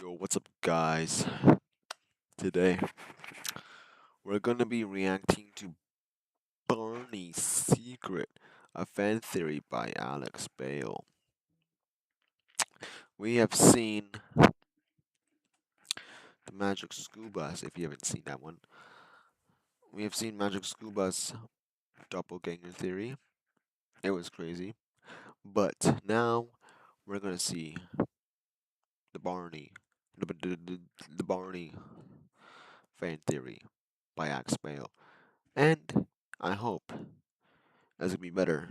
Yo, what's up, guys? Today, we're gonna be reacting to Barney's Secret, a fan theory by Bale. We have seen the Magic Scuba's, if you haven't seen that one. We have seen Magic Scuba's doppelganger theory. It was crazy. But now, we're gonna see the Barney, the Barney fan theory by Bale. And I hope it's gonna be better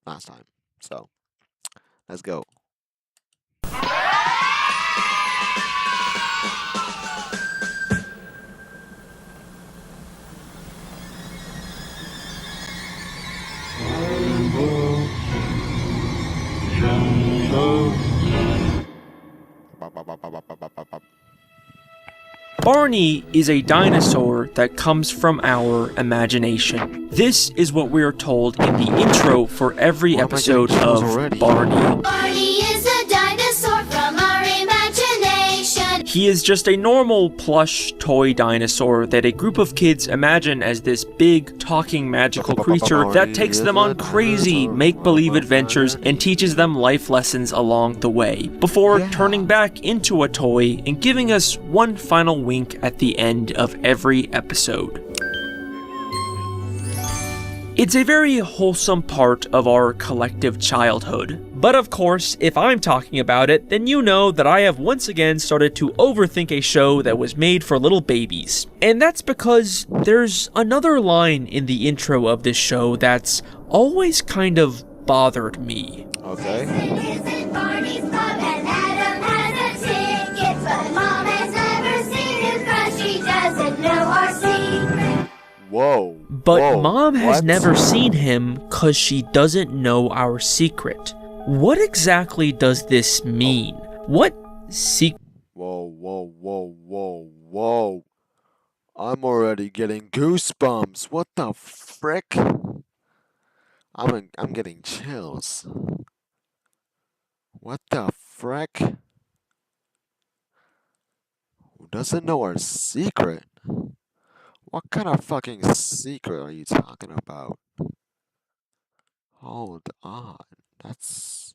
last time. So, let's go. Barney is a dinosaur that comes from our imagination. This is what we are told in the intro for every episode of Barney. Barney is a dinosaur from our imagination. He is just a normal plush toy dinosaur that a group of kids imagine as this big, talking, magical creature that takes them on crazy, make-believe adventures and teaches them life lessons along the way, before turning back into a toy and giving us one final wink at the end of every episode. It's a very wholesome part of our collective childhood. But of course, if I'm talking about it, then you know that I have once again started to overthink a show that was made for little babies. And that's because there's another line in the intro of this show that's always kind of bothered me. Okay. This is Barney's Club and Adam has a ticket, but Mom has never seen him cause she doesn't know our secret. Whoa. But Mom has never seen him cause she doesn't know our secret. What exactly does this mean? What secret? Whoa. I'm already getting goosebumps. What the frick? I'm getting chills. What the frick? Who doesn't know our secret? What kind of fucking secret are you talking about? Hold on. That's...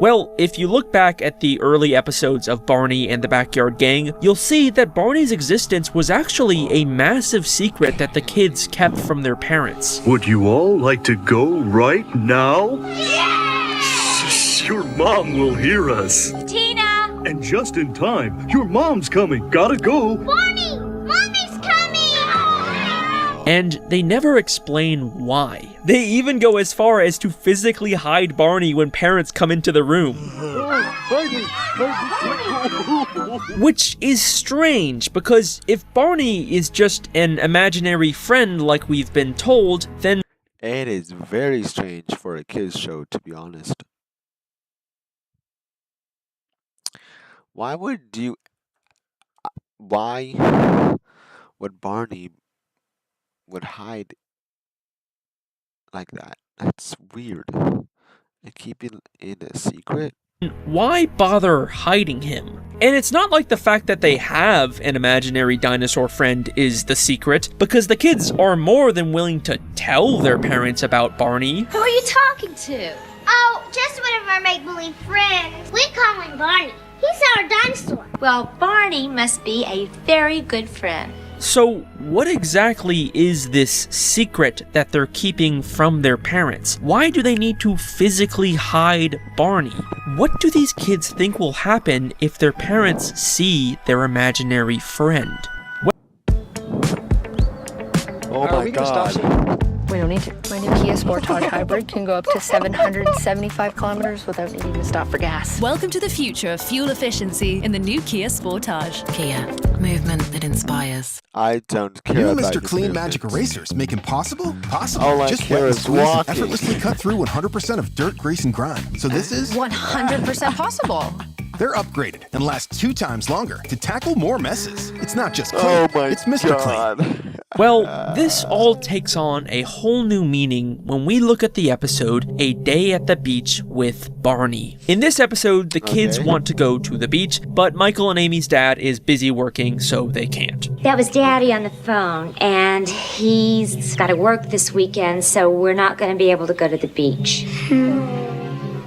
Well, if you look back at the early episodes of Barney and the Backyard Gang, you'll see that Barney's existence was actually a massive secret that the kids kept from their parents. Would you all like to go right now? Yes! Your mom will hear us. Tina! And just in time. Your mom's coming. Gotta go. Barney! Mommy's coming! And they never explain why. They even go as far as to physically hide Barney when parents come into the room. Which is strange, because if Barney is just an imaginary friend like we've been told, then It is very strange for a kids show, to be honest. Why would Barney would hide like that? That's weird. And keep it in a secret? why bother hiding him? And it's not like the fact that they have an imaginary dinosaur friend is the secret, because the kids are more than willing to tell their parents about Barney. Who are you talking to? Oh, just one of our make-believe friends. We call him Barney. He's our dinosaur. Well, Barney must be a very good friend. So, what exactly is this secret that they're keeping from their parents? Why do they need to physically hide Barney? What do these kids think will happen if their parents see their imaginary friend? Oh my god. We don't need to. My new Kia Sportage Hybrid can go up to 775 kilometers without needing to stop for gas. Welcome to the future of fuel efficiency in the new Kia Sportage. Kia, movement that inspires. I don't care New about Mr. the Clean movement. Magic Erasers make impossible possible. All I Just care wet and is squeeze and walking. effortlessly cut through 100% of dirt, grease, and grime. So this is 100% possible. they're upgraded and last 2 times longer to tackle more messes. It's not just clean, Oh my it's Mr. god. Clean. Well, this all takes on a whole new meaning when we look at the episode A Day at the Beach with Barney. In this episode, the kids want to go to the beach, but Michael and Amy's dad is busy working, so they can't. That was Daddy on the phone, and he's got to work this weekend, so we're not going to be able to go to the beach.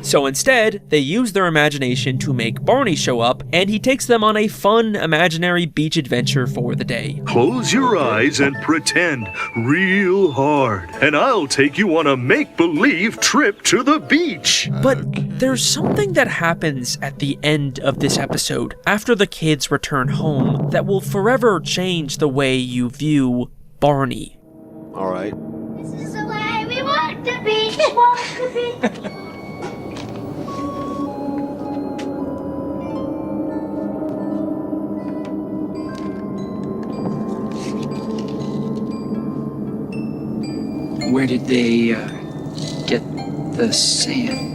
So instead, they use their imagination to make Barney show up, and he takes them on a fun imaginary beach adventure for the day. Close your eyes and pretend real hard, and I'll take you on a make-believe trip to the beach. But there's something that happens at the end of this episode, after the kids return home, that will forever change the way you view Barney. Alright. This is the way we want the beach, want the beach. Where did they get the sand?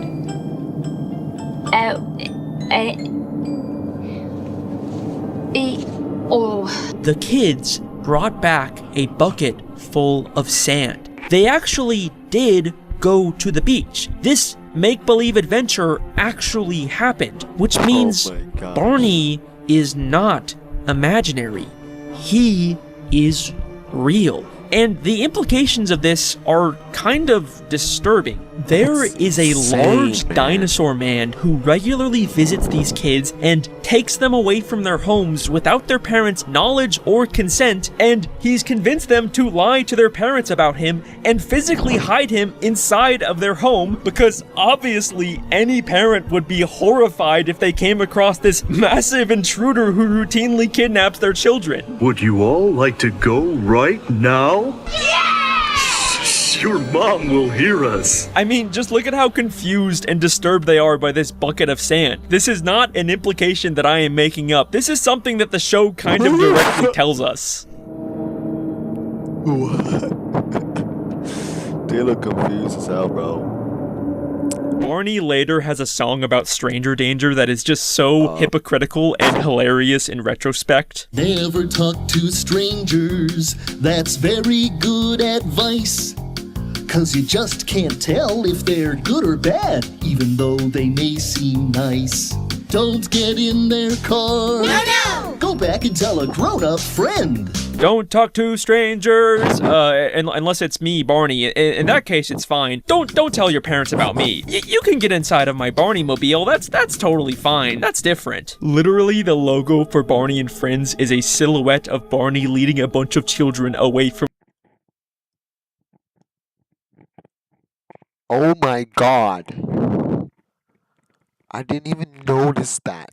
The kids brought back a bucket full of sand. They actually did go to the beach. This make-believe adventure actually happened, which means Barney is not imaginary. He is real. And the implications of this are kind of disturbing. There is a large dinosaur man who regularly visits these kids and takes them away from their homes without their parents' knowledge or consent, and he's convinced them to lie to their parents about him and physically hide him inside of their home, because obviously any parent would be horrified if they came across this massive intruder who routinely kidnaps their children. Would you all like to go right now? Your mom will hear us. I mean, just look at how confused and disturbed they are by this bucket of sand. This is not an implication that I am making up. This is something that the show kind of directly tells us. They look confused as hell, bro. Barney later has a song about stranger danger that is just so hypocritical and hilarious in retrospect. Never talk to strangers, that's very good advice. 'Cause you just can't tell if they're good or bad, even though they may seem nice. Don't get in their car. No! Go back and tell a grown-up friend. Don't talk to strangers, unless it's me, Barney. In that case, it's fine. Don't tell your parents about me. You can get inside of my Barney mobile. That's totally fine. That's different. Literally, the logo for Barney and Friends is a silhouette of Barney leading a bunch of children away from. Oh my god. I didn't even notice that.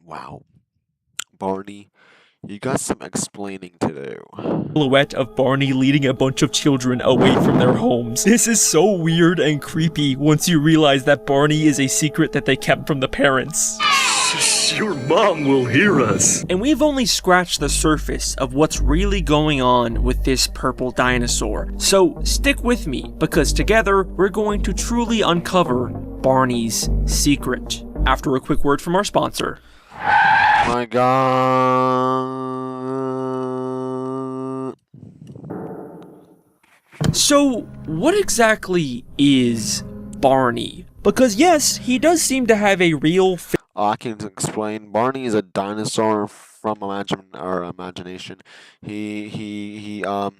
Wow. Barney, you got some explaining to do. Silhouette of Barney leading a bunch of children away from their homes. This is so weird and creepy once you realize that Barney is a secret that they kept from the parents. Your mom will hear us. And we've only scratched the surface of what's really going on with this purple dinosaur. So stick with me, because together we're going to truly uncover Barney's secret. After a quick word from our sponsor. My god. So, what exactly is Barney? Because yes, he does seem to have a real I can explain. Barney is a dinosaur from imagination. I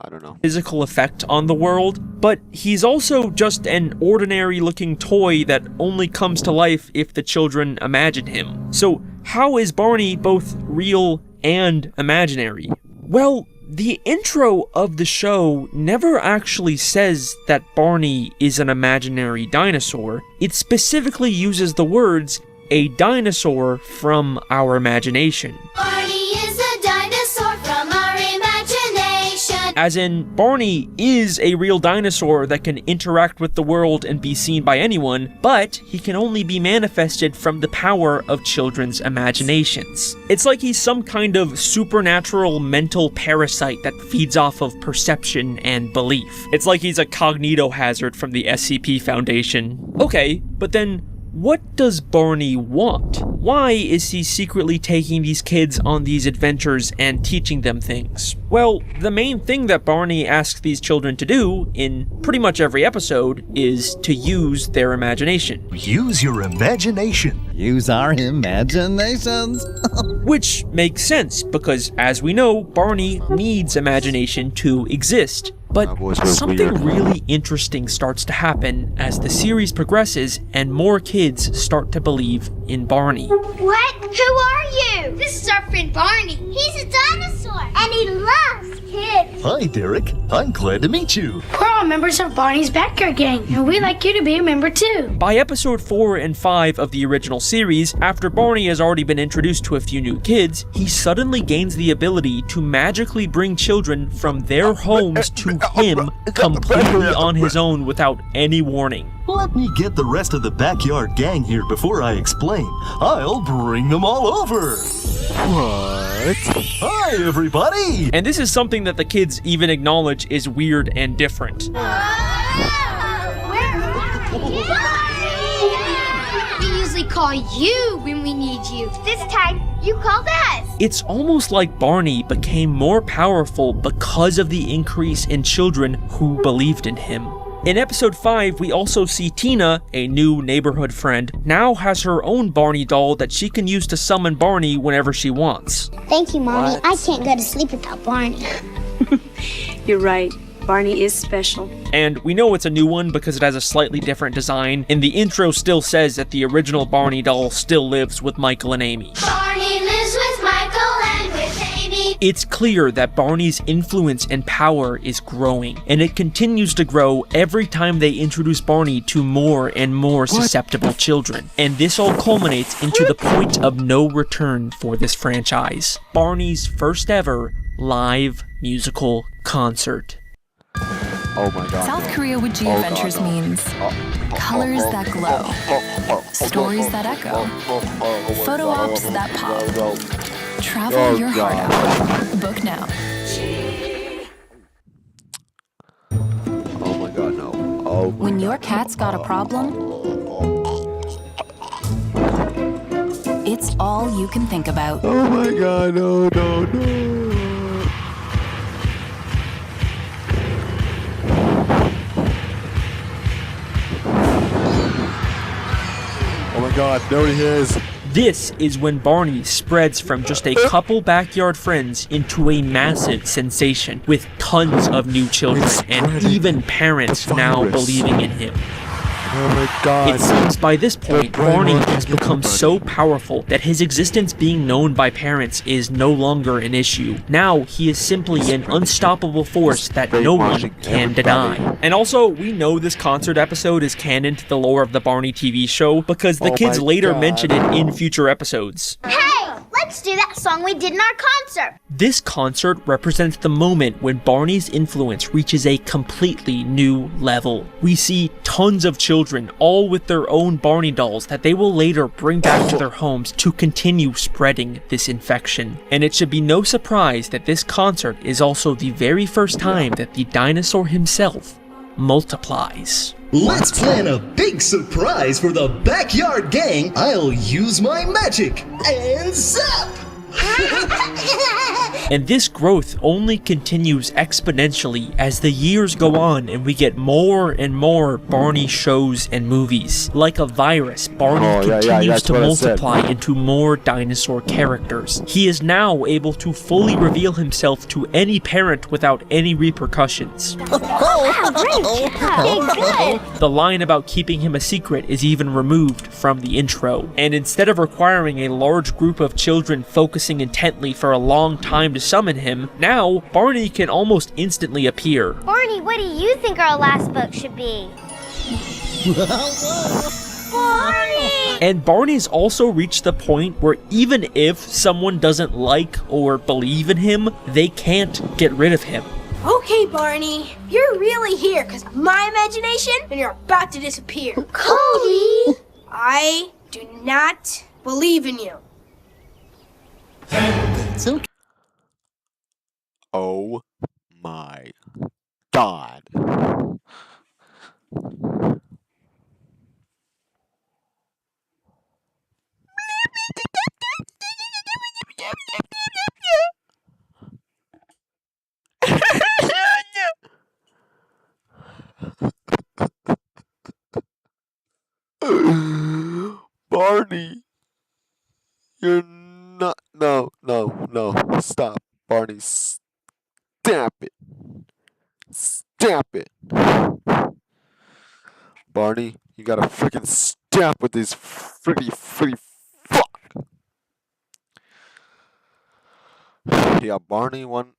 don't know. Physical effect on the world, but he's also just an ordinary looking toy that only comes to life if the children imagine him. So how is Barney both real and imaginary? Well, the intro of the show never actually says that Barney is an imaginary dinosaur. It specifically uses the words, a dinosaur from our imagination. Barney is a dinosaur from our imagination. As in, Barney is a real dinosaur that can interact with the world and be seen by anyone, but he can only be manifested from the power of children's imaginations. It's like he's some kind of supernatural mental parasite that feeds off of perception and belief. It's like he's a cognito-hazard from the SCP Foundation. Okay, but then what does Barney want? Why is he secretly taking these kids on these adventures and teaching them things? Well, the main thing that Barney asks these children to do in pretty much every episode is to use their imagination. Use your imagination. Use our imaginations. Which makes sense, because as we know, Barney needs imagination to exist. But something really interesting starts to happen as the series progresses and more kids start to believe in Barney. What? Who are you? This is our friend Barney. He's a dinosaur. And he loves kids. Hi, Derek. I'm glad to meet you. We're all members of Barney's Backyard Gang, and we'd like you to be a member too. By episode 4 and 5 of the original series, after Barney has already been introduced to a few new kids, he suddenly gains the ability to magically bring children from their homes to him completely on his own without any warning. Let me get the rest of the Backyard Gang here before I explain. I'll bring them all over. What? Hi, everybody! And this is something that the kids even acknowledge is weird and different. We usually call you when we need you. This time, you called us. It's almost like Barney became more powerful because of the increase in children who believed in him. In episode 5, we also see Tina, a new neighborhood friend, now has her own Barney doll that she can use to summon Barney whenever she wants. Thank you, Mommy. I can't go to sleep without Barney. You're right. Barney is special. And we know it's a new one because it has a slightly different design, and the intro still says that the original Barney doll still lives with Michael and Amy. Barney lives with Michael and with Amy. It's clear that Barney's influence and power is growing, and it continues to grow every time they introduce Barney to more and more susceptible children. And this all culminates into the point of no return for this franchise. Barney's first ever live musical concert. Oh my god. South Korea with G Adventures means colors that glow, stories that echo, photo ops that pop. Travel your heart out. Book now. Oh my god, no. Oh my When god. your cat's got a problem, it's all you can think about. Oh my god, no, no, no. Oh my god, there he is. This is when Barney spreads from just a couple backyard friends into a massive sensation, with tons of new children and even parents now believing in him. Oh my god. It seems by this point, Barney has become so powerful that his existence being known by parents is no longer an issue. Now, he is simply an unstoppable force that no one can deny. And also, we know this concert episode is canon to the lore of the Barney TV show because the kids later mention it in future episodes. Hey, let's do that song we did in our concert. This concert represents the moment when Barney's influence reaches a completely new level. We see tons of children, all with their own Barney dolls that they will later bring back to their homes to continue spreading this infection. And it should be no surprise that this concert is also the very first time that the dinosaur himself multiplies. Let's plan a big surprise for the Backyard Gang. I'll use my magic and zap! And this growth only continues exponentially as the years go on and we get more and more Barney shows and movies. Like a virus, Barney continues to multiply into more dinosaur characters. He is now able to fully reveal himself to any parent without any repercussions. The line about keeping him a secret is even removed from the intro. And instead of requiring a large group of children focusing intently for a long time to summon him, now Barney can almost instantly appear. Barney, what do you think our last book should be? Barney! And Barney's also reached the point where even if someone doesn't like or believe in him, they can't get rid of him. Okay, Barney, you're really here because of my imagination and you're about to disappear. Cody! I do not believe in you. It's okay. Oh my God. Barney, you're not. No, no, no. Stop, Barney. Stamp it. Stamp it. Barney, you gotta freaking stamp with this freaky fuck. Yeah, Barney, one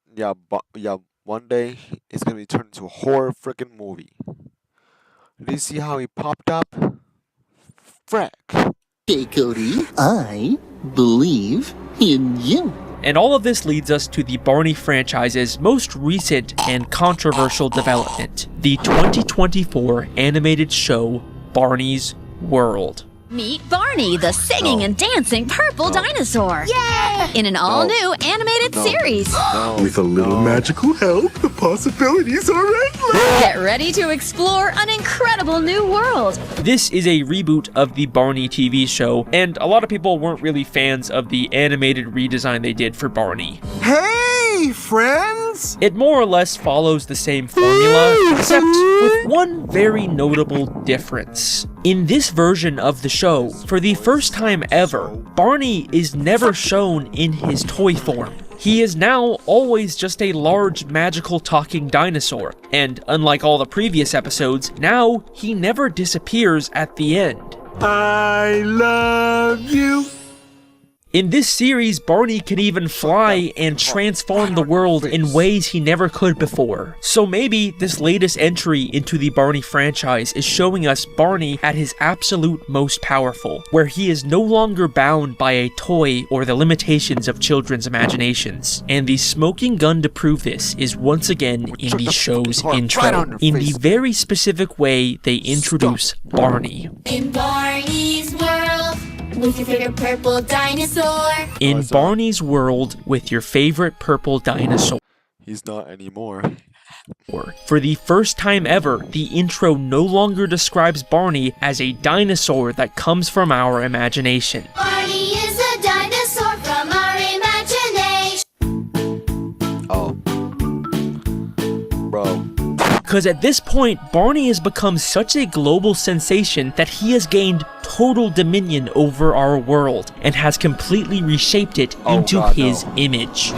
day it's gonna be turned into a horror freaking movie. Did you see how he popped up? Frack. Okay, Cody, I believe in you. And all of this leads us to the Barney franchise's most recent and controversial development, the 2024 animated show Barney's World. Meet Barney, the singing and dancing purple dinosaur. Yay! In an all-new animated series. With a little magical help, the possibilities are endless. Get ready to explore an incredible new world. This is a reboot of the Barney TV show, and a lot of people weren't really fans of the animated redesign they did for Barney. Hey, friends! It more or less follows the same formula, except with one very notable difference. In this version of the show, for the first time ever, Barney is never shown in his toy form. He is now always just a large magical talking dinosaur, and unlike all the previous episodes, now he never disappears at the end. I love you. In this series, Barney can even fly and transform the world in ways he never could before. So maybe this latest entry into the Barney franchise is showing us Barney at his absolute most powerful, where he is no longer bound by a toy or the limitations of children's imaginations. And the smoking gun to prove this is once again in the show's intro, in the very specific way they introduce Barney. In Barney's world, with your favorite purple dinosaur. In Barney's world with your favorite purple dinosaur. He's not anymore. For the first time ever, the intro no longer describes Barney as a dinosaur that comes from our imagination. Barney is a dinosaur from our imagination. Oh. Bro. Because at this point, Barney has become such a global sensation that he has gained total dominion over our world and has completely reshaped it into his image.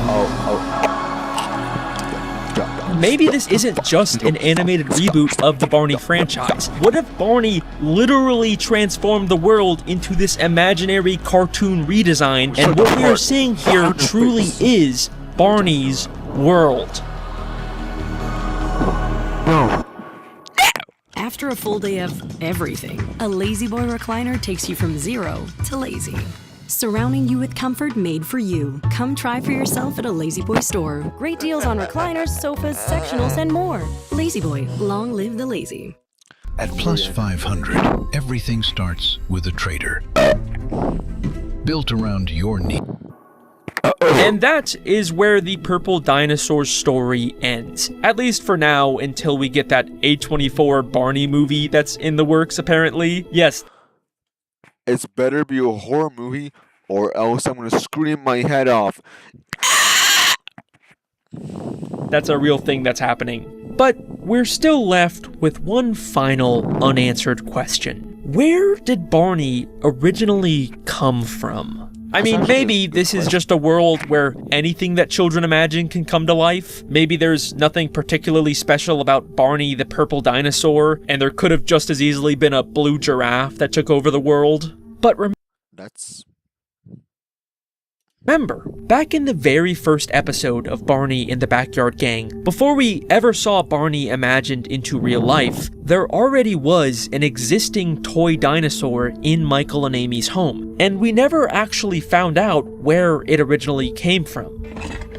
Maybe this isn't just an animated reboot of the Barney franchise. What if Barney literally transformed the world into this imaginary cartoon redesign, and what we are seeing here truly is Barney's world? After a full day of everything, a Lazy Boy recliner takes you from zero to lazy. Surrounding you with comfort made for you. Come try for yourself at a Lazy Boy store. Great deals on recliners, sofas, sectionals, and more. Lazy Boy, long live the lazy. At plus 500, everything starts with a trader. Built around your needs. And that is where the Purple Dinosaur story ends. At least for now, until we get that A24 Barney movie that's in the works, apparently. Yes. It's better be a horror movie, or else I'm gonna scream my head off. That's a real thing that's happening. But we're still left with one final unanswered question. Where did Barney originally come from? I mean, maybe this is just a world where anything that children imagine can come to life. Maybe there's nothing particularly special about Barney the purple dinosaur, and there could have just as easily been a blue giraffe that took over the world. But remember, back in the very first episode of Barney and the Backyard Gang, before we ever saw Barney imagined into real life, there already was an existing toy dinosaur in Michael and Amy's home, and we never actually found out where it originally came from.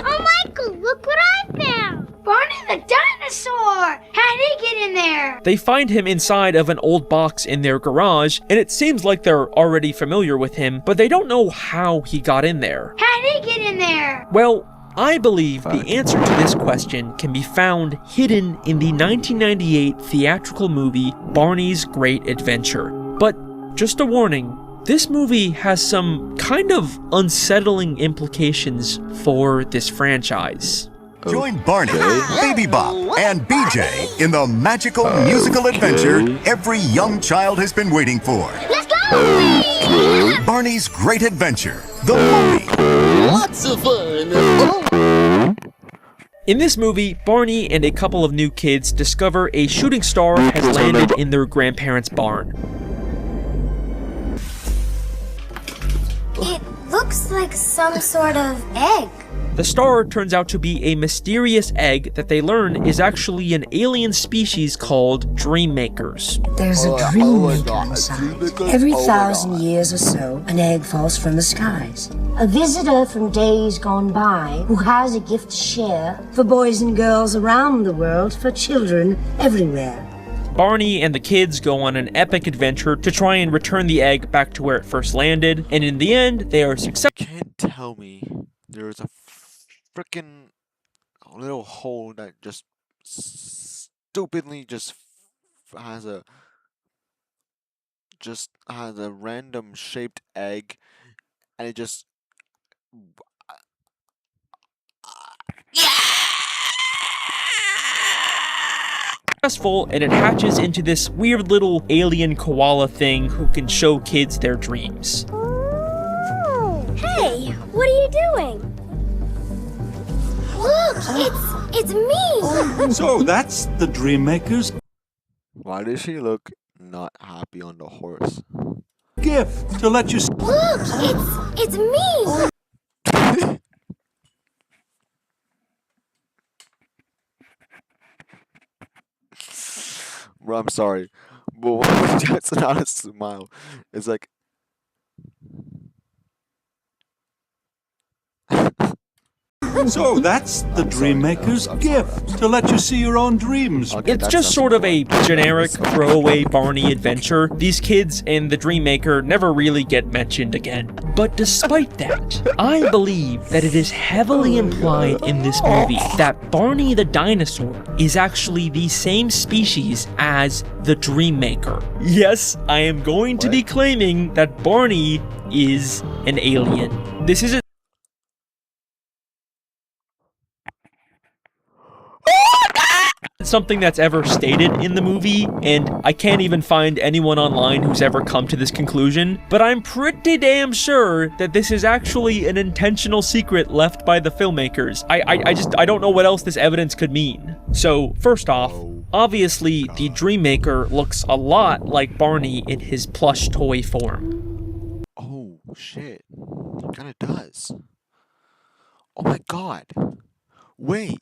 Oh, Michael, look what I found! Barney the dinosaur! How'd he get in there? They find him inside of an old box in their garage, and it seems like they're already familiar with him, but they don't know how he got in there. How'd he get in there? Well, I believe the answer to this question can be found hidden in the 1998 theatrical movie Barney's Great Adventure. But just a warning, this movie has some kind of unsettling implications for this franchise. Join Barney, Baby Bop, and BJ in the magical musical adventure every young child has been waiting for. Let's go! Barney's Great Adventure, the movie. Lots of fun. In this movie, Barney and a couple of new kids discover a shooting star has landed in their grandparents' barn. It looks like some sort of egg. The star turns out to be a mysterious egg that they learn is actually an alien species called dream makers. There's a dream maker inside. Every 1,000 years or so, an egg falls from the skies. A visitor from days gone by who has a gift to share for boys and girls around the world, for children everywhere. Barney and the kids go on an epic adventure to try and return the egg back to where it first landed, and in the end, they are successful. You can't tell me there's a freaking little hole that just stupidly has a random shaped egg, and it just successful, and it hatches into this weird little alien koala thing who can show kids their dreams. Hey, what are you doing? Look, it's me! So that's the dream makers why does she look not happy on the horse? gift to let you Look, it's me! Bro, I'm sorry, but that's not a smile. It's like So that's the dream maker's gift to let you see your own dreams. It's just sort of a generic throwaway Barney adventure. These kids and the dream maker never really get mentioned again. But despite that, I believe that it is heavily implied in this movie that Barney the dinosaur is actually the same species as the dream maker. Yes, I am going to be claiming that Barney is an alien. This isn't something that's ever stated in the movie, and I can't even find anyone online who's ever come to this conclusion, but I'm pretty damn sure that this is actually an intentional secret left by the filmmakers. I don't know what else this evidence could mean. So, first off, obviously the Dream Maker looks a lot like Barney in his plush toy form. oh shit, it kinda does. Oh my god. Wait.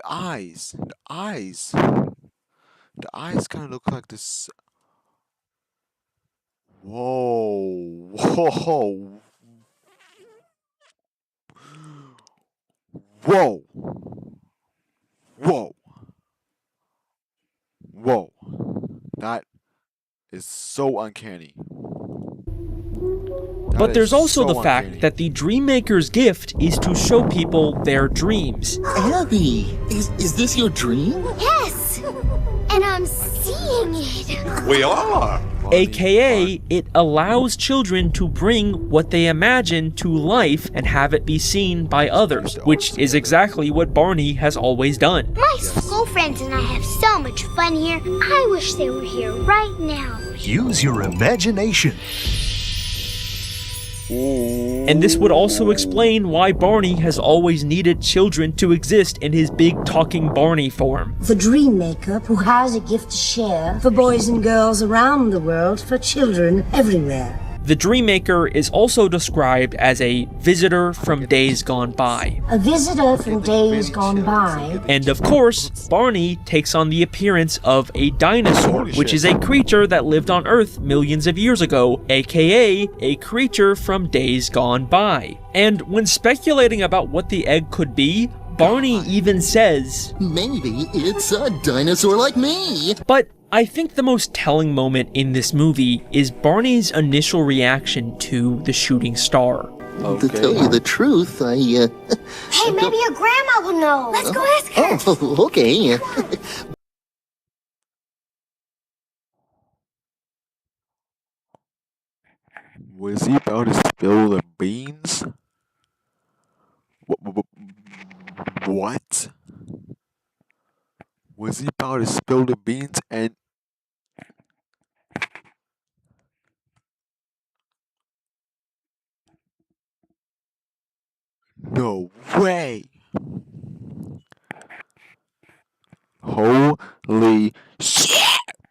The eyes kind of look like this. Whoa, whoa, whoa, whoa, whoa. That is so uncanny. But there's also the fact that the Dream Maker's gift is to show people their dreams. Abby, is this your dream? Yes! And I'm seeing it. We are. AKA, it allows children to bring what they imagine to life and have it be seen by others, which is exactly what Barney has always done. My school friends and I have so much fun here. I wish they were here right now. Use your imagination. And this would also explain why Barney has always needed children to exist in his big talking Barney form. The dream maker who has a gift to share for boys and girls around the world, for children everywhere. The Dream Maker is also described as a visitor from days gone by. A visitor from days gone by. And of course, Barney takes on the appearance of a dinosaur, which is a creature that lived on Earth millions of years ago, aka a creature from days gone by. And when speculating about what the egg could be, Barney even says, maybe it's a dinosaur like me. But I think the most telling moment in this movie is Barney's initial reaction to the shooting star. To tell you the truth, I, Hey, maybe your grandma will know. Let's go ask her. Oh, okay. Was he about to spill the beans? What? Was he about to spill the beans and... No way! Holy shit!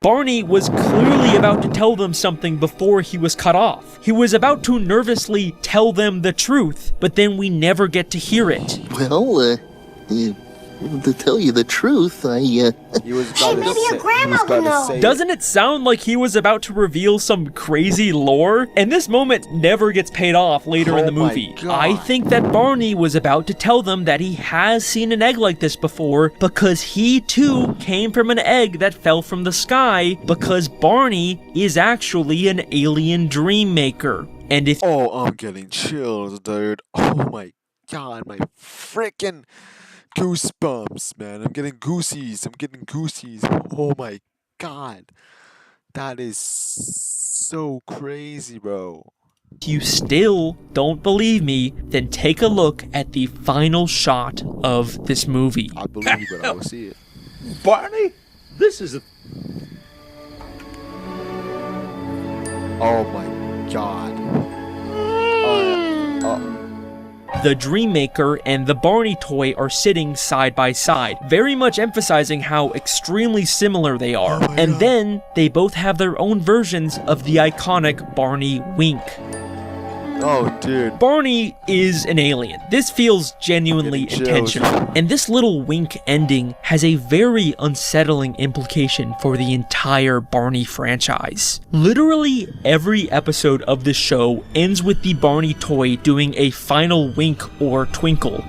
Barney was clearly about to tell them something before he was cut off. He was about to nervously tell them the truth, but then we never get to hear it. Well, to tell you the truth, I, He was about Hey, maybe your grandma will know. Doesn't it sound like he was about to reveal some crazy lore? And this moment never gets paid off later in the movie. I think that Barney was about to tell them that he has seen an egg like this before because he too came from an egg that fell from the sky, because Barney is actually an alien dream maker. And if— Oh, I'm getting chills, dude. Oh my god, my freaking goosebumps, man. I'm getting goosies. Oh my god. That is so crazy, bro. If you still don't believe me, then take a look at the final shot of this movie. I believe it, I will see it. Barney, this is a... Oh my god. The Dream Maker and the Barney toy are sitting side by side, very much emphasizing how extremely similar they are. And then they both have their own versions of the iconic Barney wink. Oh, dude. Barney is an alien. This feels genuinely intentional. And this little wink ending has a very unsettling implication for the entire Barney franchise. Literally every episode of this show ends with the Barney toy doing a final wink or twinkle.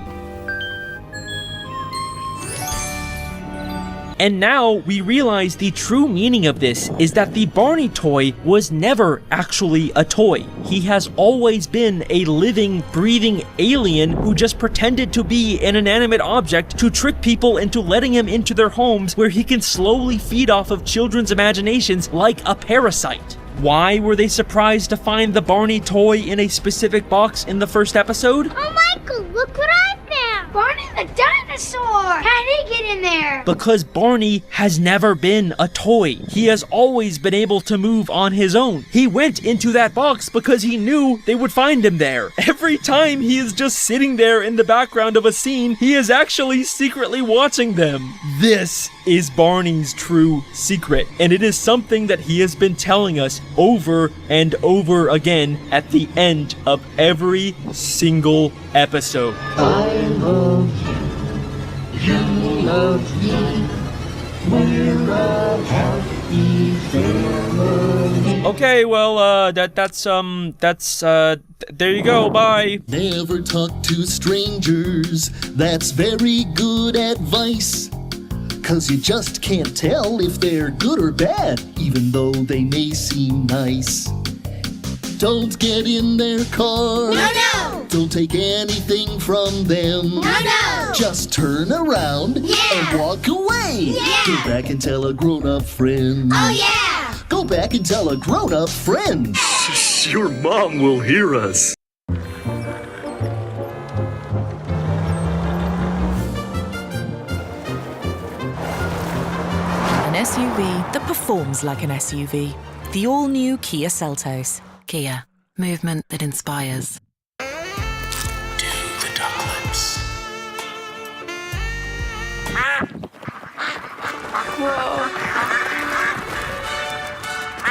And now we realize the true meaning of this is that the Barney toy was never actually a toy. He has always been a living, breathing alien who just pretended to be an inanimate object to trick people into letting him into their homes, where he can slowly feed off of children's imaginations like a parasite. Why were they surprised to find the Barney toy in a specific box in the first episode? Oh, Michael, look what I found. Barney the dinosaur. How did he get in there? Because Barney has never been a toy. He has always been able to move on his own. He went into that box because he knew they would find him there. Every time he is just sitting there in the background of a scene, he is actually secretly watching them. This is Barney's true secret, and it is something that he has been telling us over and over again at the end of every single episode. I love you, you love me. We're a happy family. Okay, well, that's there you go, bye. Never talk to strangers, that's very good advice. 'Cause you just can't tell if they're good or bad, even though they may seem nice. Don't get in their car. No, no. Don't take anything from them. No, no. Just turn around and walk away. Yeah. Go back and tell a grown-up friend. Oh, yeah. Go back and tell a grown-up friend. Your mom will hear us. An SUV that performs like an SUV. The all-new Kia Seltos. Kia. Movement that inspires. Do the duck lips.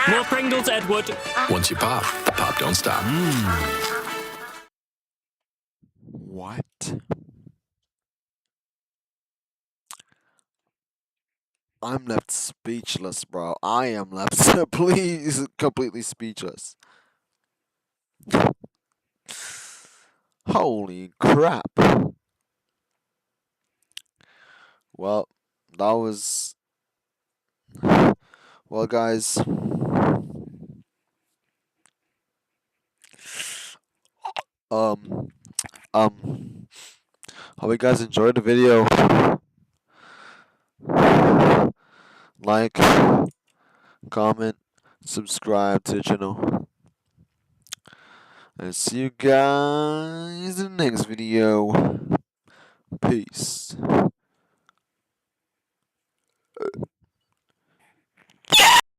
More Pringles, Edward. Once you pop, the pop don't stop. What? I'm left speechless, bro. I am left please completely speechless. Holy crap. Well, that was. Well, guys. Um. Hope you guys enjoyed the video. Like, comment, subscribe to the channel. And see you guys in the next video. Peace.